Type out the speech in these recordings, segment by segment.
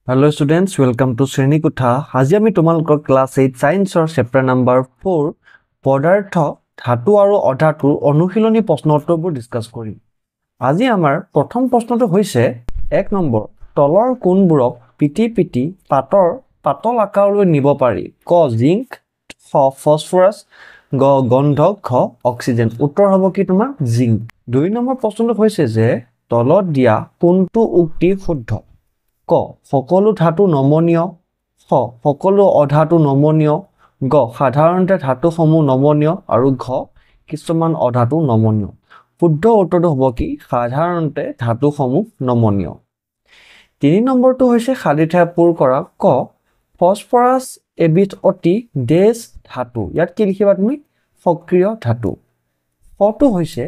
Hello students, welcome to Srenikutha. আজি আমি তোমালোকৰ ক্লাস 8 সায়েন্সৰ চেপ্টাৰ নম্বৰ 4 পদাৰ্থ ধাতু আৰু অধাতুৰ অনুশীলনী প্ৰশ্ন উত্তৰবোৰ ডিসকাস কৰিম। আজি আমাৰ প্ৰথম প্ৰশ্নটো হৈছে 1 নম্বৰ তলৰ কোনবোৰক পিটি পাতল আকাৰলৈ নিব পাৰি? ক জিংক, খ ফসফৰাছ, গ গন্ধক, খ অক্সিজেন। উত্তৰ হ'ব কি তোমাৰ জিংক। 2 নম্বৰ প্ৰশ্নটো হৈছে যে তলত দিয়া কোনটো উক্তি শুদ্ধ? ক সকলো ধাতু নমনীয়, খ সকলো অধাতু নমনীয়, গ সাধাৰণতে ধাতুসমূহ নমনীয় আৰু ঘ কিছুমান অধাতু নমনীয়। শুদ্ধ উত্তৰটো হ'ব কি সাধাৰণতে ধাতুসমূহ নমনীয়। 3 নম্বৰটো হৈছে খালী ঠাই পূৰ কৰা। ক ফসফৰাছ এবিধ অতি ডেছ ধাতু। ইয়াত কি লিখিবা তুমি? সক্ৰিয় ধাতু। খটো হৈছে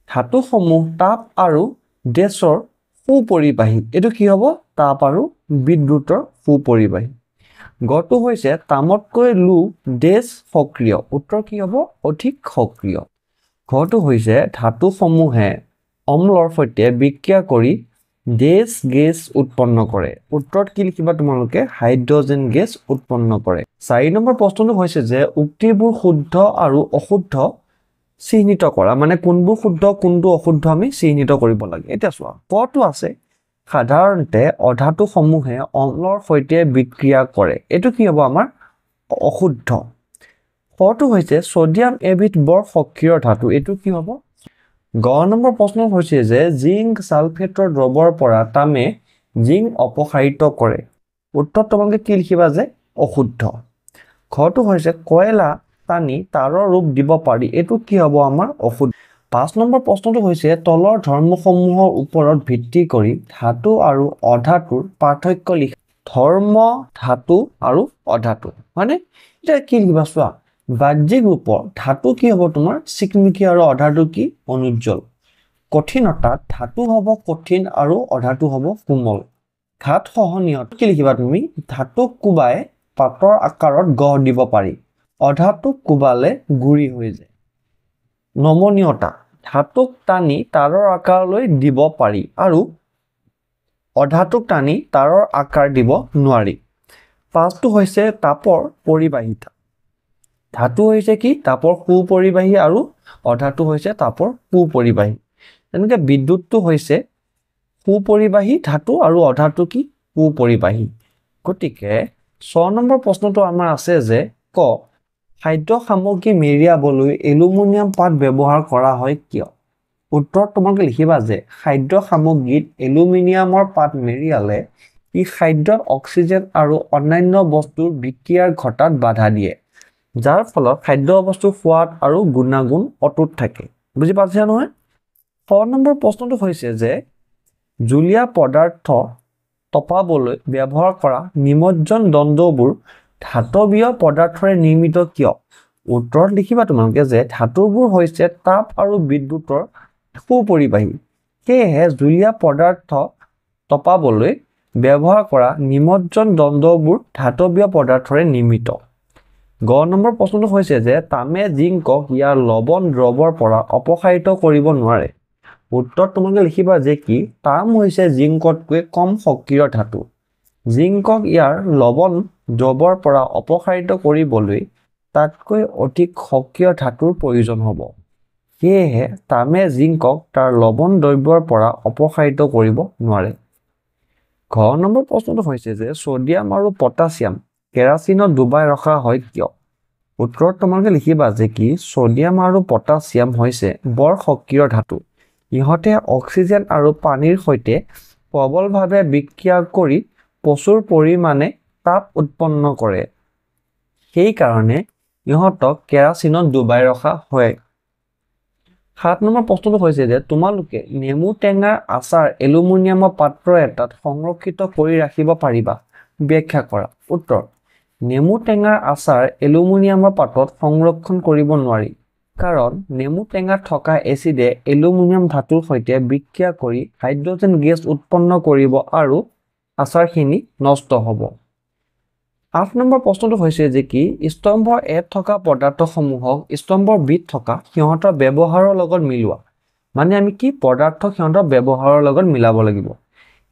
ধাতুসমূহ তাপ আৰু ডেছৰ সুপৰিবাহী। এটো কি হ'ব? তাপ আৰু বিদ্যুতৰ সুপৰিবাহী। গটো হৈছে তামতকৈ লো ডেছ সক্ৰিয়। উত্তৰ কি হ'ব? অধিক সক্ৰিয়। ঘটো হৈছে ধাতুসমূহে অম্লৰ সৈতে বিক্ৰিয়া কৰি ডেছ গেছ উৎপন্ন কৰে। উত্তৰত কি লিখিবা তোমালোকে? হাইড্ৰজেন গেছ উৎপন্ন কৰে। 4 নম্বৰ প্ৰশ্নটো হৈছে যে উক্তিবোৰ শুদ্ধ আৰু অশুদ্ধ চিহ্নিত কৰা। মানে কোনবোৰ শুদ্ধ কোনটো অশুদ্ধ আমি চিহ্নিত কৰিব লাগে। এটা চোৱা কটো আছে সাধাৰণতে অধাতুসমূহে অম্লৰ সৈতে বিক্ৰিয়া কৰে। এটো কি হ'ব আমাৰ? অশুদ্ধ। খটো হৈছে সোডিয়াম এবিধ বৰ সক্ৰিয় ধাতু। এটো কি হ'ব? গ নম্বৰ প্ৰশ্ন হৈছে যে জিংক সালফেটৰ দ্ৰৱৰ পৰা তামে জিংক অপসাৰিত কৰে। উত্তৰ তোমালোকে কি লিখিবা? যে অশুদ্ধ। খটো হৈছে কয়লা টানি তাৰৰ ৰূপ দিব পাৰি। এটো কি হ'ব আমাৰ? অশুদ্ধ। 5 নম্বৰ প্ৰশ্নটো হৈছে তলৰ ধৰ্মসমূহৰ ওপৰত ভিত্তি কৰি ধাতু আৰু অধাতুৰ পাৰ্থক্য লিখা। ধৰ্ম ধাতু আৰু অধাতু মানে এটা কি লিখিবা চোৱা বাহ্যিক ৰূপৰ ধাতু কি হ'ব তোমাৰ? চিকমিকি আৰু অধাতু কি? অনুজ্জ্বল। কঠিনতাত ধাতু হ'ব কঠিন আৰু অধাতু হ'ব কোমল। ঘাত সহনীয়ত কি লিখিবা তুমি? ধাতুক কোবাই পাতৰ আকাৰত গঢ় দিব পাৰি। অধাতুক কোবালে গুৰি হৈ যায়। নমনীয়তা ধাতুক টানি তাৰৰ আকাৰলৈ দিব পাৰি আৰু অধাতুক টানি তাৰৰ আকাৰ দিব নোৱাৰি। 5টো হৈছে তাপৰ পৰিবাহিতা। ধাতু হৈছে কি? তাপৰ সুপৰিবাহী আৰু অধাতু হৈছে তাপৰ কুপৰিবাহী। তেনেকৈ বিদ্যুৎটো হৈছে সুপৰিবাহী ধাতু আৰু অধাতু কি? কুপৰিবাহী। গতিকে 6 নম্বৰ প্ৰশ্নটো আমাৰ আছে যে ক খাদ্য সামগ্ৰী মেৰিয়াবলৈ এলুমিনিয়াম পাত ব্যৱহাৰ কৰা হয় কিয়? উত্তৰ তোমালোকে লিখিবা যে খাদ্য সামগ্ৰীত এলুমিনিয়ামৰ পাত মেৰিয়ালে ই খাদ্যত অক্সিজেন আৰু অন্যান্য বস্তুৰ বিক্ৰিয়াৰ ঘটাত বাধা দিয়ে, যাৰ ফলত খাদ্য বস্তুৰ সোৱাদ আৰু গুণাগুণ অটুট থাকে। বুজি পাইছা নহয়? 6 নম্বৰ প্ৰশ্নটো হৈছে যে জুলীয়া পদাৰ্থ তপাবলৈ ব্যৱহাৰ কৰা নিমজ্জন দণ্ডবোৰ ধাতৱীয় পদাৰ্থৰে নিৰ্মিত কিয়? উত্তৰত লিখিবা তোমালোকে যে ধাতুবোৰ হৈছে তাপ আৰু বিদ্যুতৰ সুপৰিবাহী। সেয়েহে জুলীয়া পদাৰ্থ তপাবলৈ ব্যৱহাৰ কৰা নিমজ্জন দণ্ডবোৰ ধাতৱীয় পদাৰ্থৰে নিৰ্মিত। গ নম্বৰ প্ৰশ্নটো হৈছে যে তামে জিংকক ইয়াৰ লৱণ দ্ৰৱৰ পৰা অপসাৰিত কৰিব নোৱাৰে। উত্তৰ তোমালোকে লিখিবা যে কি তাম হৈছে জিংকতকৈ কম সক্ৰিয় ধাতু। জিংকক ইয়াৰ লৱণ দ্ৰৱৰ পৰা অপসাৰিত কৰিবলৈ তাতকৈ অধিক সক্ৰিয় ধাতুৰ প্ৰয়োজন হ'ব। সেয়েহে তামে জিংকক তাৰ লৱণ দ্ৰব্যৰ পৰা অপসাৰিত কৰিব নোৱাৰে। ঘ নম্বৰ প্ৰশ্নটো হৈছে যে সোডিয়াম আৰু পটাছিয়াম কেৰাচিনত ডুবাই ৰখা হয় কিয়? উত্তৰত তোমালোকে লিখিবা যে কি সোডিয়াম আৰু পটাছিয়াম হৈছে বৰ সক্ৰিয় ধাতু। ইহঁতে অক্সিজেন আৰু পানীৰ সৈতে প্ৰবলভাৱে বিক্ৰিয়া কৰি প্ৰচুৰ পৰিমাণে তাপ উৎপন্ন কৰে। সেই কাৰণে ইহঁতক কেৰাচিনত ডুবাই ৰখা হয়। 7 নম্বৰ প্ৰশ্নটো হৈছে যে তোমালোকে নেমু টেঙাৰ আচাৰ এলুমিনিয়ামৰ পাত্ৰ এটাত সংৰক্ষিত কৰি ৰাখিব পাৰিবা। ব্যাখ্যা কৰা। উত্তৰ নেমু টেঙাৰ আচাৰ এলুমিনিয়ামৰ পাত্ৰত সংৰক্ষণ কৰিব নোৱাৰি, কাৰণ নেমু টেঙাত থকা এচিডে এলুমিনিয়াম ধাতুৰ সৈতে বিক্ৰিয়া কৰি হাইড্ৰজেন গেছ উৎপন্ন কৰিব আৰু আচাৰখিনি নষ্ট হ'ব। 8 নম্বৰ প্ৰশ্নটো হৈছে যে কি স্তম্ভ এত থকা পদাৰ্থসমূহক স্তম্ভ বিত থকা সিহঁতৰ ব্যৱহাৰৰ লগত মিলোৱা। মানে আমি কি পদাৰ্থ সিহঁতৰ ব্যৱহাৰৰ লগত মিলাব লাগিব।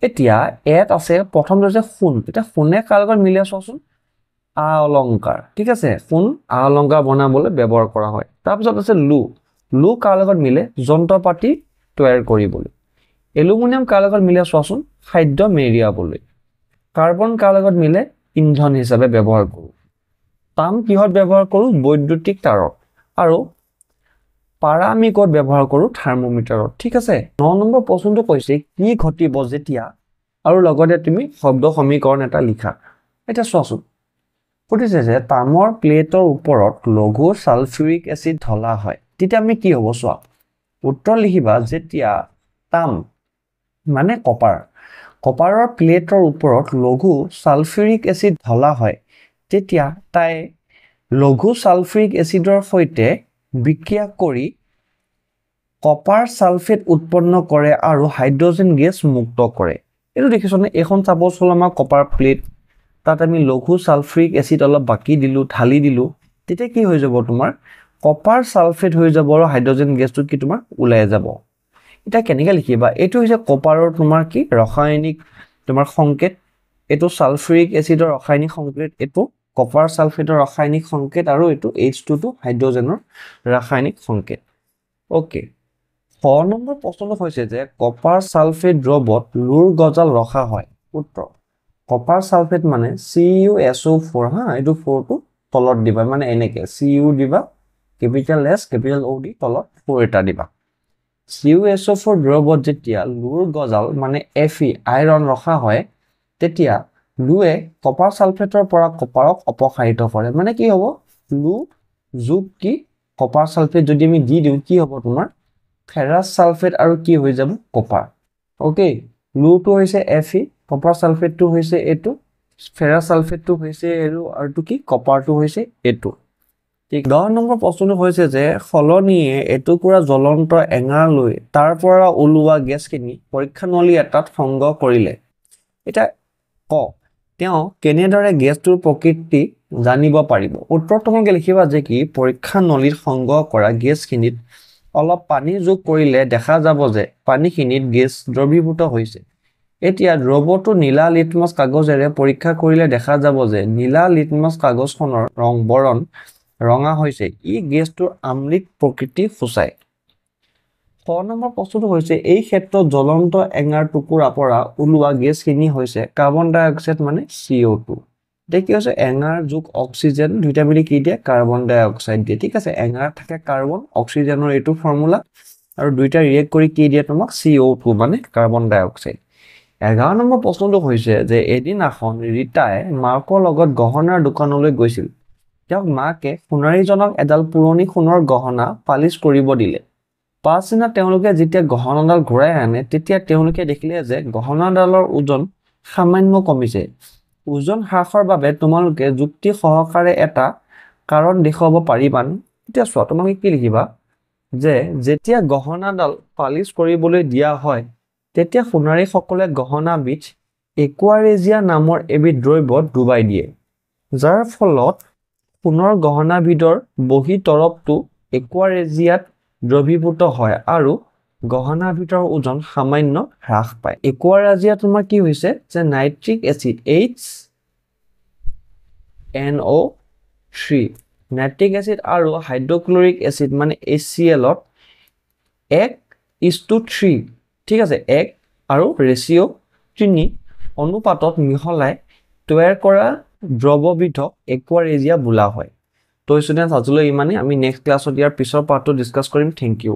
এতিয়া এত আছে প্ৰথমটো যে সোণ এতিয়া সোণে কাৰ লগত মিলে চোৱাচোন আ অলংকাৰ ঠিক আছে সোণ আ অলংকাৰ বনাবলৈ ব্যৱহাৰ কৰা হয় তাৰপিছত আছে লু কাৰ লগত মিলে যন্ত্ৰপাতি তৈয়াৰ কৰিবলৈ এলুমিনিয়াম কাৰ লগত মিলে চোৱাচোন খাদ্য মেৰিয়াবলৈ কাৰ্বন কাৰ লগত মিলে ইন্ধন হিচাপে ব্যৱহাৰ কৰোঁ তাম কিহত ব্যৱহাৰ কৰোঁ বৈদ্যুতিক তাৰত আৰু পাৰা আমি ক'ত ব্যৱহাৰ কৰোঁ থাৰ্মোমিটাৰত ঠিক আছে 9 নম্বৰ প্ৰশ্নটো কৈছে কি ঘটিব যেতিয়া আৰু লগতে তুমি শব্দ সমীকৰণ এটা লিখা এটা চোৱাচোন সুধিছে যে তামৰ প্লেটৰ ওপৰত লঘু সালফিউৰিক এচিড ঢলা হয় তেতিয়া আমি কি হ'ব চোৱা উত্তৰ লিখিবা যেতিয়া তাম মানে কপাৰৰ প্লেটৰ ওপৰত লঘু সালফিউৰিক এচিড ঢলা হয় তেতিয়া তাই লঘু সালফিউৰিক এচিডৰ সৈতে বিক্ৰিয়া কৰি কপাৰ সালফেট উৎপন্ন কৰে আৰু হাইড্ৰজেন গেছ মুক্ত কৰে এইটো দেখিছনে এখন সাপোজ হল আমাৰ কপাৰ প্লেট তাত আমি লঘু সালফিউৰিক এচিড অলপ বাকি দিলো ঢালি দিলো তেতিয়া কি হৈ যাব তোমাৰ কপাৰ সালফেট হৈ যাব আৰু হাইড্ৰজেন গেছটো কি তোমাৰ ওলাই যাব এটা কেনেকৈ লিখিবা এটো হৈছে কপাৰৰ তোমাৰ কি ৰাসায়নিক তোমাৰ সংকেত এটো সালফিউৰিক এচিডৰ ৰাসায়নিক সংকেত এটো কপাৰ সালফেটৰ ৰাসায়নিক সংকেত আৰু এটো H2 টো হাইড্ৰজেনৰ ৰাসায়নিক সংকেত ওকে 6 নম্বৰ প্ৰশ্নটো হৈছে যে কপাৰ সালফেট দ্ৰৱত লুৰ গজাল ৰখা হয় উত্তৰ কপাৰ সালফেট মানে CuSO4 হা এটো 4 টো তলত দিবা মানে এনেকে Cu দিবা ক্যাপিটাল S ক্যাপিটাল O দি তলত 4 এটা দিবা CuSO4 দ্ৰৱত যেতিয়া লুৰ গজাল মানে Fe আইৰন ৰখা হয় তেতিয়া লুৱে কপাৰ সালফেটৰ পৰা কপাৰক অপসাৰিত কৰে মানে কি হ'ব লু যোগ কি কপাৰ সালফেট যদি আমি দি দিও কি হ'ব তোমাৰ ফেৰাছ সালফেট আৰু কি হৈ যাব কপাৰ ওকে লুটো হৈছে Fe কপাৰ সালফেটটো হৈছে এটো ফেৰাছ সালফেটটো হৈছে এটো আৰু তো কি কপাৰটো হৈছে এটো ঠিক 10 নম্বৰ প্ৰশ্নটো হৈছে যে ফলনিয়ে এটুকুৰা জ্বলন্ত এঙাৰ লৈ তাৰ পৰা ওলোৱা গেছখিনি পৰীক্ষানলী এটাত সংগ্ৰহ কৰিলে এটা ক তেওঁ কেনেদৰে গেছটোৰ প্ৰকৃতি জানিব পাৰিব উত্তৰ তোমাক লিখিবা যে কি পৰীক্ষানলীত সংগ্ৰহ কৰা গেছখিনিত অলপ পানী যোগ কৰিলে দেখা যাব যে পানীখিনিত গেছ দ্ৰৱীভূত হৈছে এতিয়া দ্ৰৱটো নীলা লিটমাছ কাগজেৰে পৰীক্ষা কৰিলে দেখা যাব যে নীলা লিটমাছ কাগজখনৰ বৰণ ৰঙা হৈছে ই গেছটোৰ আম্লিক প্ৰকৃতি সূচায় 6 নম্বৰ প্ৰশ্নটো হৈছে এই ক্ষেত্ৰত জ্বলন্ত এঙাৰ টুকুৰা পৰা ওলোৱা গেছখিনি হৈছে কাৰ্বন ডাই অক্সাইড মানে CO2 দেখি আছে এঙাৰ যোগ অক্সিজেন দুইটা মিলি কি দিয়ে কাৰ্বন ডাই অক্সাইড দিয়ে ঠিক আছে এঙাৰ থাকে কাৰ্বন অক্সিজেনৰ এটো ফৰ্মুলা আৰু দুইটা ৰিয়েক্ট কৰি কি দিয়ে তোমাক CO2 মানে কাৰ্বন ডাই অক্সাইড 11 নম্বৰ প্ৰশ্নটো হৈছে যে এদিনাখন ৰিতাই মাকৰ লগত গহনাৰ দোকানলৈ গৈছিল তেওঁক মাকে সোণাৰীজনক এডাল পুৰণি সোণৰ গহনা পালিশ কৰিব দিলে পাছদিনা তেওঁলোকে যেতিয়া গহনাডাল ঘূৰাই আনে তেতিয়া তেওঁলোকে দেখিলে যে গহনাডালৰ ওজন সামান্য কমিছে ওজন হ্ৰাসৰ বাবে তোমালোকে যুক্তি সহকাৰে এটা কাৰণ দেখুৱাব পাৰিবানে এতিয়া চোৱা তোমালোকে কি লিখিবা যে যেতিয়া গহনাডাল পালিশ কৰিবলৈ দিয়া হয় তেতিয়া সোণাৰী সকলে গহনাবিধ একুৱাৰেজিয়া নামৰ এবিধ দ্ৰব্যত ডুবাই দিয়ে যাৰ ফলত সোণৰ গহনাবিধৰ বহি তৰফটো একুৱাৰেজিয়াত দ্ৰৱীভূত হয় আৰু গহনাবিধৰ ওজন সামান্য হ্ৰাস পায় একুৱাৰেজিয়া তোমাৰ কি হৈছে যে nitric acid HNO3 nitric acid আৰু হাইড্ৰক্লৰিক এচিড মানে HCl ত 1:3 ঠিক আছে 1 আৰু ৰেশিও 3 অনুপাতত মিহলাই তৈয়াৰ কৰা দ্ৰৱবিধক একুৱাৰেজিয়া বোলা হয় তো ষ্টুডেন্টস আজিলৈ ইমানে আমি নেক্সট ক্লাছত ইয়াৰ পিছৰ পাৰ্টটো ডিসকাস কৰিম থ্যাংক ইউ